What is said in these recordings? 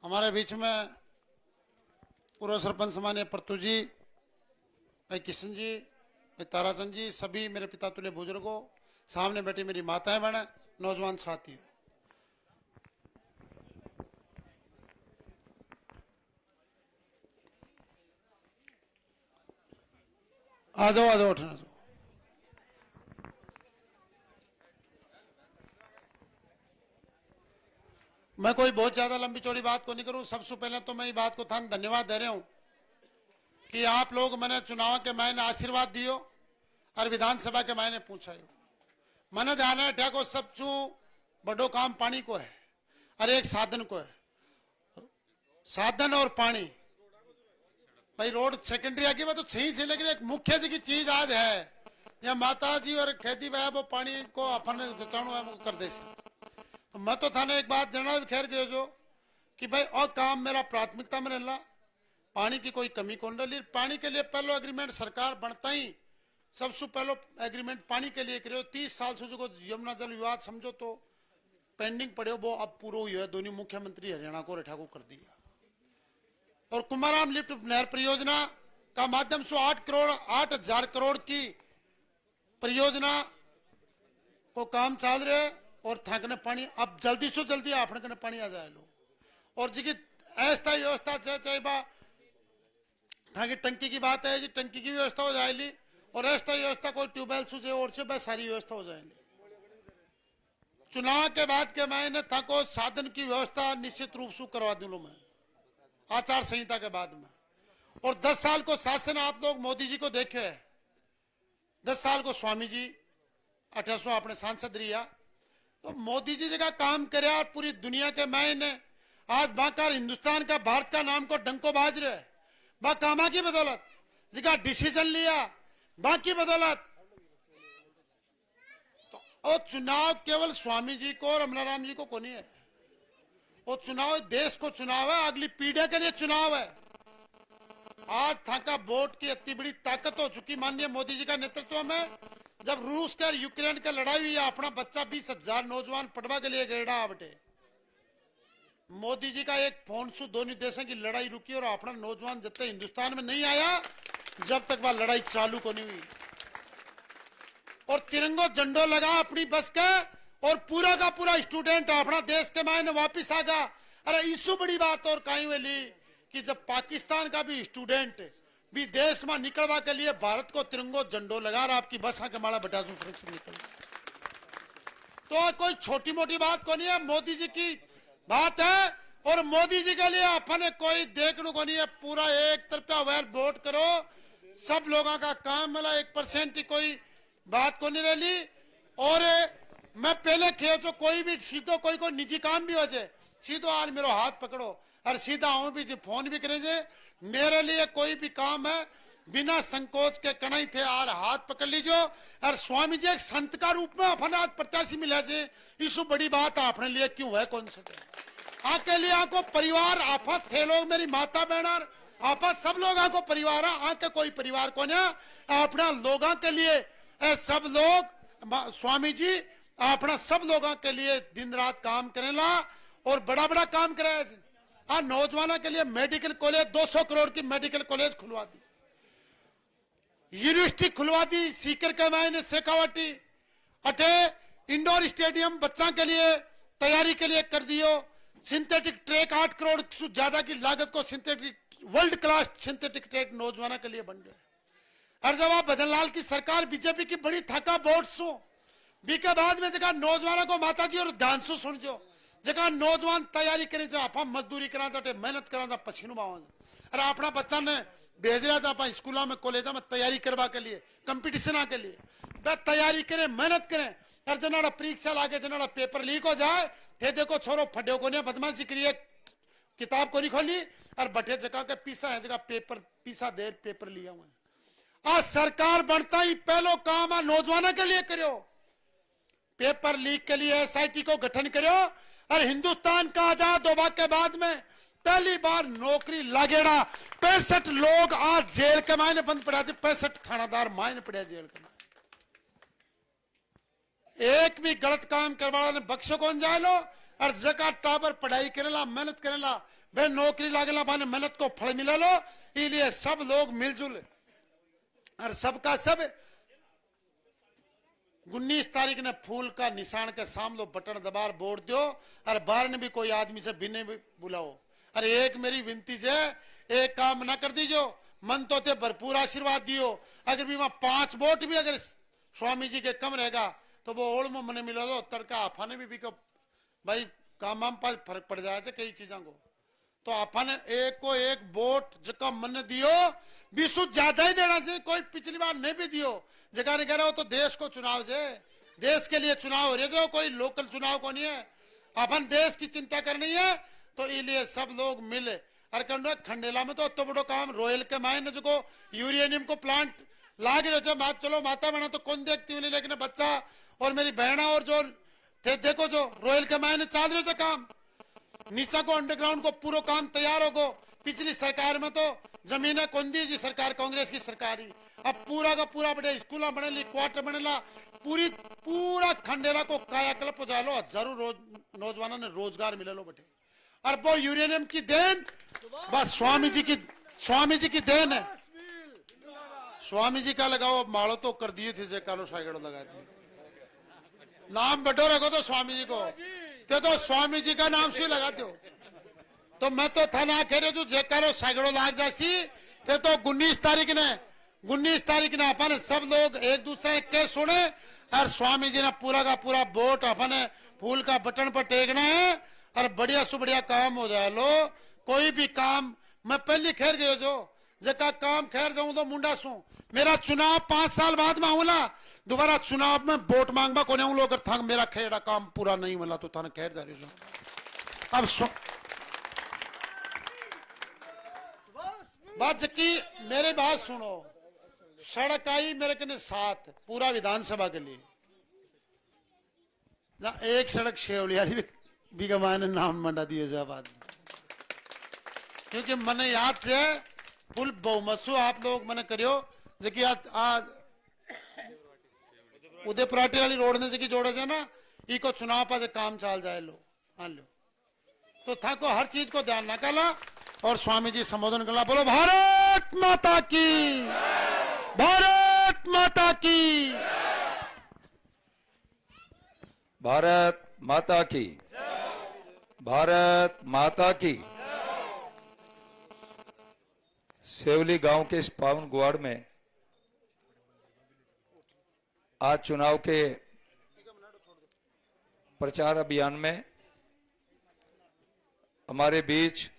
हमारे बीच में पूर्व सरपंच मान्य परतु जी, भाई किशन जी, भाई ताराचंद जी, सभी मेरे पिता तुल्य बुजुर्गों, सामने बैठी मेरी माताएं बहनें, नौजवान साथियों, आ जाओ उठना जाओ। मैं कोई बहुत ज्यादा लंबी चौड़ी बात को नहीं करूं। सबसे पहले तो मैं ये बात को थान धन्यवाद दे रहा हूं कि आप लोग मैंने चुनाव के मायने आशीर्वाद दियो और विधानसभा के मायने पूछा मैंने ध्यान है ठेको सबचू बड़ो काम पानी को है और एक साधन को है। साधन और पानी, भाई रोड सेकेंडरी आगे वो तो सही से, लेकिन एक मुख्य जी की चीज आज है या माता जी और खेती भाई वो पानी को अपन जचाणु है वो कर दे। तो मैं तो थाने एक बात जना खैर गयो जो कि भाई और काम मेरा प्राथमिकता में रहना, पानी की कोई कमी कौन रही। पानी के लिए पहलो एग्रीमेंट सरकार बनता ही सबसे पहलो एग्रीमेंट पानी के लिए करो। 30 साल से जो यमुना जल विवाद समझो तो पेंडिंग पड़े वो अब पूरा हुआ है। दोनों मुख्यमंत्री हरियाणा को रेठा को कर दिया और कुमाराम लिफ्ट नहर परियोजना का माध्यम से 8,000 करोड़ की परियोजना को काम चल रहे है और थाकने पानी अब जल्दी से जल्दी आपने कने पानी आ जाए लो। और जी की अस्थायी व्यवस्था चाहे थाकी टंकी की बात है जी, टंकी की व्यवस्था हो जाएगी और अस्थायी व्यवस्था कोई ट्यूबवेल से और से बस सारी व्यवस्था हो जाएगी। चुनाव के बाद के मायने था को साधन की व्यवस्था निश्चित रूप से करवा दूं मैं आचार संहिता के बाद में। और 10 साल को शासन आप लोग मोदी जी को देखे है, 10 साल को स्वामी जी 1800 अपने सांसद रिया तो मोदी जी जगह काम करे और पूरी दुनिया के मायने आज बाकार हिंदुस्तान का भारत का नाम को डंको बाज रहे बा कामा की बदौलत जगह डिसीजन लिया बाकी बदौलत। तो और चुनाव केवल स्वामी जी को और अमलाराम जी को नहीं है, वो चुनाव देश को चुनाव है, अगली पीढ़ी के लिए चुनाव है। आज थाका वोट की इतनी बड़ी ताकत हो चुकी माननीय मोदी जी का नेतृत्व में। जब रूस का यूक्रेन का लड़ाई हुई अपना बच्चा 20,000 नौजवान पटवा के लिए गएड़ा आवटे, मोदी जी का एक फोन से दोनों देशों की लड़ाई रुकी और अपना नौजवान जब तक हिंदुस्तान में नहीं आया जब तक वह लड़ाई चालू को नहीं हुई। और तिरंगो झंडो लगा अपनी बस का और पूरा का पूरा स्टूडेंट अपना देश के मायने वापिस आ गया। अरे इससे बड़ी बात और कहीं वाली कि जब पाकिस्तान का भी स्टूडेंट भी देश में निकलवा के लिए भारत को तिरंगो झंडो लगा रहा आपकी बस के माड़ा बटा सुरक्षित निकल, तो कोई छोटी मोटी बात को नहीं है, मोदी जी की बात है। और मोदी जी के लिए अपने कोई देखने को नहीं है, पूरा एक तरफा वैर वोट करो, सब लोगों का काम मिला, 1% की कोई बात को नहीं रही। और मैं पहले खेचो कोई भी सीधो कोई निजी काम भी हो जाए सीधो आज मेरा हाथ पकड़ो और सीधा आऊं भी फोन भी करे मेरे लिए कोई भी काम है बिना संकोच के कणाई थे और हाथ पकड़ लीजिए। और स्वामी जी एक संत का रूप में अपने आज प्रत्याशी मिला जे इसु बड़ी बात अपने लिए क्यों है कौन सा आके लिए आको परिवार आफत थे लोग मेरी माता बहन आफत सब लोग आको परिवार आके कोई परिवार को ना अपना लोगों के लिए सब लोग स्वामी जी अपना सब लोगों के लिए दिन रात काम करेला और बड़ा बड़ा काम कराया। हाँ नौजवानों के लिए मेडिकल कॉलेज 200 करोड़ की मेडिकल कॉलेज खुलवा दी, यूनिवर्सिटी खुलवा दी सीकर के मायने शेखावाटी अटे इंडोर स्टेडियम बच्चा के लिए तैयारी के लिए कर दियो। सिंथेटिक ट्रैक 8 करोड़ से ज्यादा की लागत को synthetic world class synthetic track नौजवानों के लिए बन रहे। और जब आप भजनलाल की सरकार बीजेपी की बड़ी थका वोट सो बी के बाद में जगह नौजवानों को माता जी और ध्यान से सुन जो जगह नौजवान तैयारी करें जो आप मजदूरी करा जाते मेहनत करा जा पसीनो बहाओ। अरे अपना बच्चा ने भेज रहा था आप स्कूलों में कॉलेजों में तैयारी करवा के लिए कंपटीशन के लिए तैयारी करें मेहनत करें। और जनाड़ा परीक्षा लागे जनाड़ा पेपर लीक हो जाए थे देखो छोरो फड्यो को नहीं बदमाशी करिए किताब को नहीं खोली और बटे जगह के पीसा है जगह पेपर पीसा देर पेपर लिया हुआ। आज सरकार बनता ही पहलो काम है नौजवानों के लिए करो, पेपर लीक के लिए SIT को गठन करो। और हिंदुस्तान का आजाद होने के बाद में पहली बार नौकरी लागेड़ा 65 लोग आज जेल के मायने बंद पड़ा थे, 65 थानादार मायने पड़े जेल के मायने। एक भी गलत काम करवाने ने बख्शो कौन जाए लो और जका टाबर पढ़ाई करेला मेहनत करेला वे नौकरी लागेला माने मेहनत को फल मिला लो। इसलिए सब लोग मिलजुल और सबका सब 19 तारीख ने फूल का निशान के सामने बटन दबार वोट दो और बाहर ने भी कोई आदमी से बिने भी बुलाओ। अरे एक मेरी विनती से एक काम ना कर दीजो, मन तो ते भरपूर आशीर्वाद दियो। अगर भी वहां 5 वोट भी अगर स्वामी जी के कम रहेगा तो वो ओढ़ में मने मिला दो तड़का आफाने भी भाई काम आम पास फर्क पड़ जाए कई चीजों को। तो अपन एक को एक वोट जका मन दियो बीसु ज्यादा ही देना चाहिए। कोई पिछली बार नहीं भी दियो जगह नहीं कह रहा हो तो देश को चुनाव से देश के लिए चुनाव हो रहे जो कोई लोकल चुनाव को नहीं है। अपन देश की चिंता करनी है तो इसलिए सब लोग मिले और कंडो खंडेला में तो बड़ो काम रोयल के मायने जो यूरेनियम को प्लांट लाग रहे थे चलो माता बना तो कौन देखती हुई लेकिन बच्चा और मेरी बहना और जो थे देखो जो रोयल के मायने चल रहे थे काम नीचा को अंडरग्राउंड को पूरा काम तैयार होगो। पिछली सरकार में तो जमीन कौन दी जी सरकार कांग्रेस की सरकार ही अब पूरा का पूरा बड़े स्कूल बने क्वार्टर बनेला पूरा खंडेला को कायाकल्प हो जा लो। हजारों नौजवानों ने रोजगार मिले लो बटे और वो यूरेनियम की देन बस स्वामी जी की देन है। स्वामी जी का लगाओ अब माड़ो तो कर दिए थे जे कालो साइगड़ो लगा दिए नाम बटो रखो तो स्वामी जी को तो स्वामी जी का नाम से लगा दो। तो मैं तो था ना कह रहे जो जेकारो साइगड़ो लाग जासी थे तो 19 तारीख ने अपन सब लोग एक दूसरे के सुने और स्वामी जी ने पूरा का पूरा वोट अपन फूल का बटन पर टेकना है और बढ़िया से बढ़िया काम हो जाए लो। कोई भी काम मैं पहली खैर गयो जो जका काम खैर जाऊं तो मुंडा सू मेरा चुनाव 5 साल बाद में आऊला दोबारा चुनाव में वोट मांगबा को नहीं लोग था मेरा खेड़ा काम पूरा नहीं मिला तो थाने खैर जा रही अब बात की मेरी बात सुनो। सड़क आई मेरे कने 7 पूरा विधानसभा के लिए ना एक सड़क शेवलिया भी गवाने नाम मंडा दिए जा बाद क्योंकि मैंने याद से फुल बहुमसु आप लोग मैंने करियो जबकि आज उदयपुराटी वाली रोड ने जबकि जोड़े ना इको चुनाव पर काम चाल जाए लो हाँ लो तो था को हर चीज को ध्यान न कला और स्वामी जी संबोधन करना बोलो भारत माता की भारत माता की भारत माता की भारत माता की। सेवली गांव के इस पावन गुआड़ में आज चुनाव के प्रचार अभियान में हमारे बीच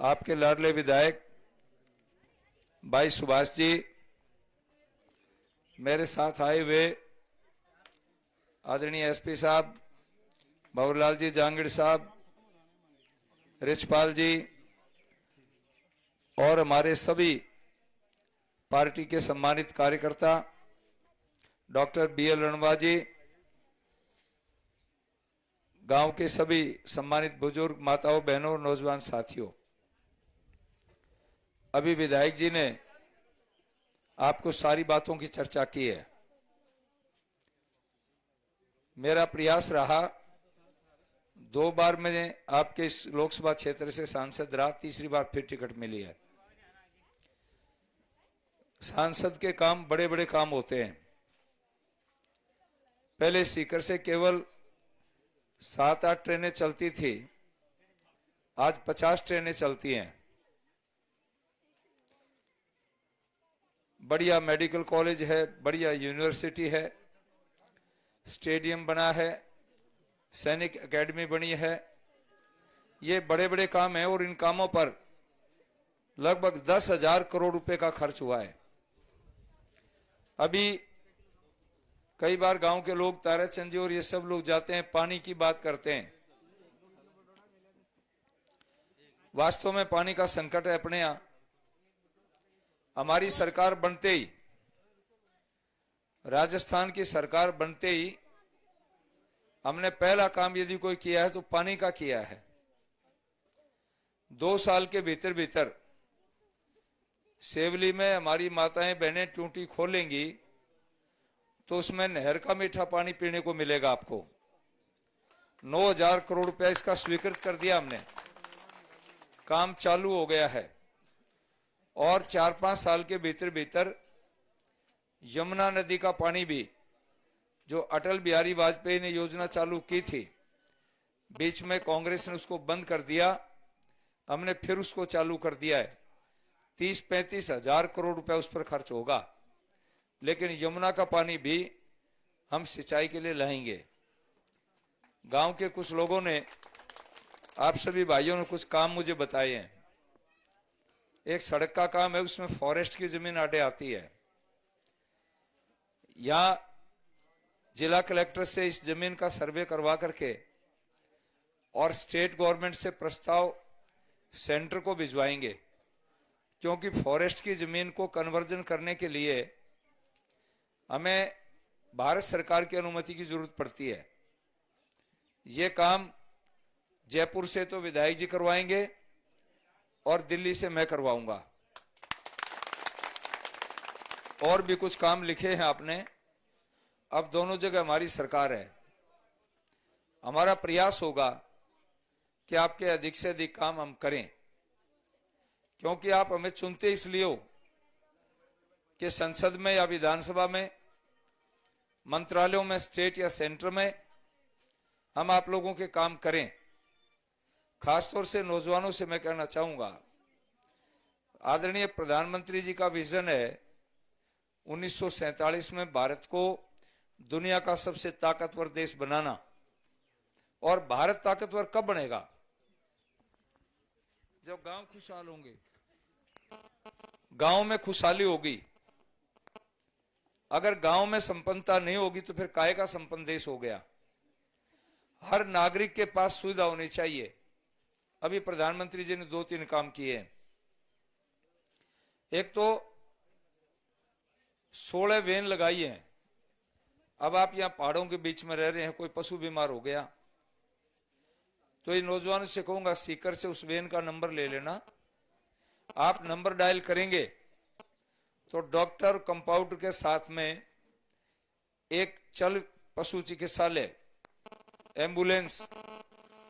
आपके लाडले विधायक भाई सुभाष जी मेरे साथ आए हुए आदरणीय एसपी साहब भवरलाल जी जांगड़ साहब रिचपाल जी और हमारे सभी पार्टी के सम्मानित कार्यकर्ता डॉक्टर बीएल रणवा जी गांव के सभी सम्मानित बुजुर्ग माताओं बहनों और नौजवान साथियों। अभी विधायक जी ने आपको सारी बातों की चर्चा की है। मेरा प्रयास रहा 2 बार मैंने आपके इस लोकसभा क्षेत्र से सांसद रहा, तीसरी बार फिर टिकट मिली है। सांसद के काम बड़े बड़े काम होते हैं। पहले सीकर से केवल 7-8 ट्रेनें चलती थी, आज 50 ट्रेनें चलती हैं। बढ़िया मेडिकल कॉलेज है, बढ़िया यूनिवर्सिटी है, स्टेडियम बना है, सैनिक एकेडमी बनी है। ये बड़े बड़े काम हैं और इन कामों पर लगभग 10,000 करोड़ रुपए का खर्च हुआ है। अभी कई बार गांव के लोग ताराचंद जी और ये सब लोग जाते हैं, पानी की बात करते हैं। वास्तव में पानी का संकट है अपने यहां। हमारी सरकार बनते ही, राजस्थान की सरकार बनते ही हमने पहला काम यदि कोई किया है तो पानी का किया है। 2 साल के भीतर भीतर सेवली में हमारी माताएं बहनें टूटी खोलेंगी तो उसमें नहर का मीठा पानी पीने को मिलेगा आपको। 9,000 करोड़ रुपया इसका स्वीकृत कर दिया हमने, काम चालू हो गया है। और 4-5 साल के भीतर भीतर यमुना नदी का पानी भी, जो अटल बिहारी वाजपेयी ने योजना चालू की थी, बीच में कांग्रेस ने उसको बंद कर दिया, हमने फिर उसको चालू कर दिया है। 30-35 हजार करोड़ रुपया उस पर खर्च होगा, लेकिन यमुना का पानी भी हम सिंचाई के लिए लाएंगे। गांव के कुछ लोगों ने, आप सभी भाइयों ने कुछ काम मुझे बताए हैं। एक सड़क का काम है, उसमें फॉरेस्ट की जमीन आड़े आती है। यहां जिला कलेक्टर से इस जमीन का सर्वे करवा करके और स्टेट गवर्नमेंट से प्रस्ताव सेंटर को भिजवाएंगे, क्योंकि फॉरेस्ट की जमीन को कन्वर्जन करने के लिए हमें भारत सरकार की अनुमति की जरूरत पड़ती है। ये काम जयपुर से तो विधायक जी करवाएंगे और दिल्ली से मैं करवाऊंगा। और भी कुछ काम लिखे हैं आपने। अब दोनों जगह हमारी सरकार है। हमारा प्रयास होगा कि आपके अधिक से अधिक काम हम करें, क्योंकि आप हमें चुनते इसलिए हो कि संसद में या विधानसभा में, मंत्रालयों में, स्टेट या सेंटर में हम आप लोगों के काम करें। खासतौर से नौजवानों से मैं कहना चाहूंगा, आदरणीय प्रधानमंत्री जी का विजन है 1947 में भारत को दुनिया का सबसे ताकतवर देश बनाना। और भारत ताकतवर कब बनेगा? जब गांव खुशहाल होंगे, गांव में खुशहाली होगी। अगर गांव में संपन्नता नहीं होगी तो फिर काहे का संपन्न देश हो गया। हर नागरिक के पास सुविधा होनी चाहिए। अभी प्रधानमंत्री जी ने 2-3 काम किए हैं। एक तो 16 वैन लगाई है। अब आप यहां पहाड़ों के बीच में रह रहे हैं, कोई पशु बीमार हो गया तो ये नौजवानों से कहूंगा, सीकर से उस वैन का नंबर ले लेना। आप नंबर डायल करेंगे तो डॉक्टर, कंपाउंडर के साथ में एक चल पशु चिकित्सालय, एम्बुलेंस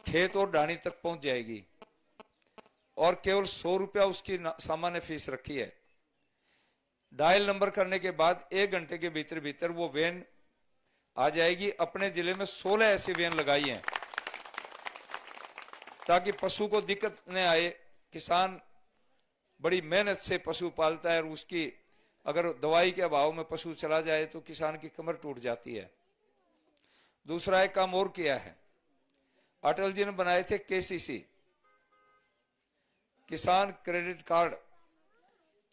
खेत और ढाणी तक पहुंच जाएगी। और केवल 100 रुपया उसकी सामान्य फीस रखी है। डायल नंबर करने के बाद 1 घंटे के भीतर भीतर वो वैन आ जाएगी। अपने जिले में 16 ऐसी वैन लगाई हैं ताकि पशु को दिक्कत न आए। किसान बड़ी मेहनत से पशु पालता है और उसकी अगर दवाई के अभाव में पशु चला जाए तो किसान की कमर टूट जाती है। दूसरा एक काम और किया है, अटल जी ने बनाए थे केसीसी, किसान क्रेडिट कार्ड।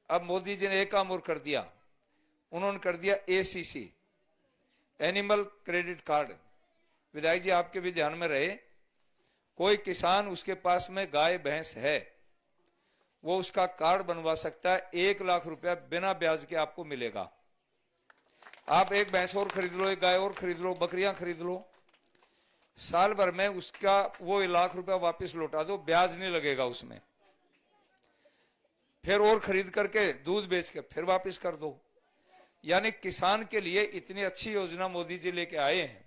अब मोदी जी ने एक काम और कर दिया, उन्होंने कर दिया एसीसी, एनिमल क्रेडिट कार्ड। विधायक जी आपके भी ध्यान में रहे, कोई किसान उसके पास में गाय भैंस है, वो उसका कार्ड बनवा सकता है। 1 लाख रुपया बिना ब्याज के आपको मिलेगा। आप एक भैंस और खरीद लो, एक गाय और खरीद लो, बकरियां खरीद लो, साल भर में उसका वो 1 लाख रुपया वापस लौटा दो, ब्याज नहीं लगेगा उसमें। फिर और खरीद करके दूध बेच के फिर वापस कर दो। यानी किसान के लिए इतनी अच्छी योजना मोदी जी लेके आए हैं,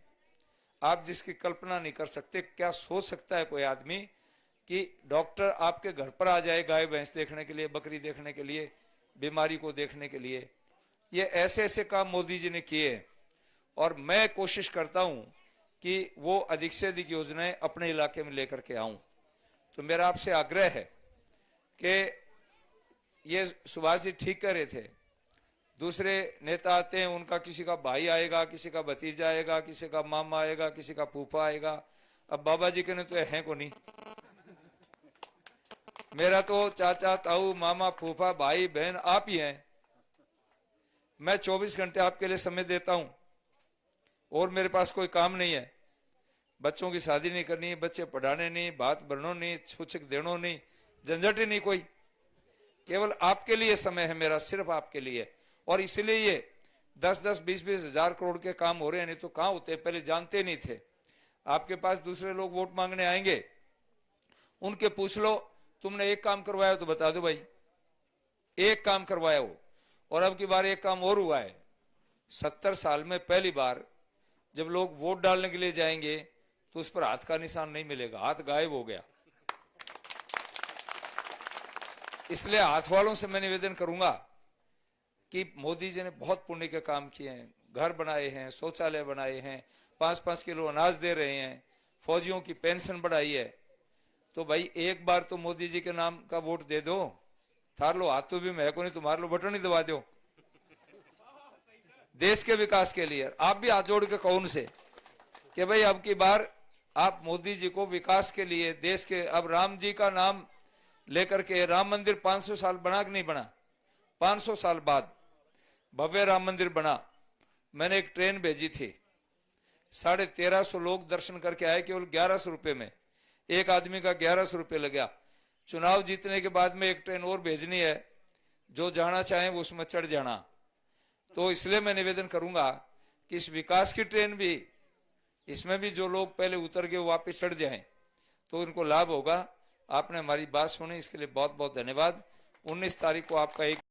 आप जिसकी कल्पना नहीं कर सकते। क्या सोच सकता है कोई आदमी कि डॉक्टर आपके घर पर आ जाए गाय भैंस देखने के लिए, बकरी देखने के लिए, बीमारी को देखने के लिए। ये ऐसे ऐसे काम मोदी जी ने किए। और मैं कोशिश करता हूं कि वो अधिक से अधिक योजनाएं अपने इलाके में लेकर के आऊं। तो मेरा आपसे आग्रह है कि ये सुभाष जी ठीक कह रहे थे, दूसरे नेता आते हैं, उनका किसी का भाई आएगा, किसी का भतीजा आएगा, किसी का मामा आएगा, किसी का फूफा आएगा। अब बाबा जी के ने तो है को नहीं, मेरा तो चाचा, ताऊ, मामा, फूफा, भाई, बहन आप ही हैं। मैं 24 घंटे आपके लिए समय देता हूं और मेरे पास कोई काम नहीं है। बच्चों की शादी नहीं करनी, बच्चे पढ़ाने नहीं, बात भरनो नहीं, छुछक देनो नहीं, झंझट ही नहीं कोई। केवल आपके लिए समय है मेरा, सिर्फ आपके लिए। और इसलिए ये 10-10, 20-20 हजार करोड़ के काम हो रहे हैं, नहीं तो कहां होते, पहले जानते नहीं थे। आपके पास दूसरे लोग वोट मांगने आएंगे, उनके पूछ लो तुमने एक काम करवाया तो बता दो भाई, एक काम करवाया हो। और अब की बार एक काम और हुआ है, 70 साल में पहली बार जब लोग वोट डालने के लिए जाएंगे तो उस पर हाथ का निशान नहीं मिलेगा, हाथ गायब हो गया। इसलिए हाथ वालों से मैं निवेदन करूंगा कि मोदी जी ने बहुत पुण्य के काम किए हैं, घर बनाए हैं, शौचालय बनाए हैं, 5-5 किलो अनाज दे रहे हैं, फौजियों की पेंशन बढ़ाई है। तो भाई एक बार तो मोदी जी के नाम का वोट दे दो, थार लो हाथ तो भी मैं को नहीं, तुम्हारे लो बटन ही दबा दो देश के विकास के लिए। आप भी हाथ जोड़ के कहो उनसे कि भाई अब की बार आप मोदी जी को विकास के लिए देश के, अब राम जी का नाम लेकर के राम मंदिर 500 साल बना कि नहीं बना, 500 साल बाद भव्य राम मंदिर बना। मैंने एक ट्रेन भेजी थी, 1350 लोग दर्शन करके आए केवल 1100 रुपए में, एक आदमी का 1100 रुपये लगा। चुनाव जीतने के बाद में एक ट्रेन और भेजनी है, जो जाना चाहे वो उसमें चढ़ जाना। तो इसलिए मैं निवेदन करूंगा कि इस विकास की ट्रेन भी, इसमें भी जो लोग पहले उतर गए वापस चढ़ जाएं तो उनको लाभ होगा। आपने हमारी बात सुनी, इसके लिए बहुत बहुत धन्यवाद। 19 तारीख को आपका एक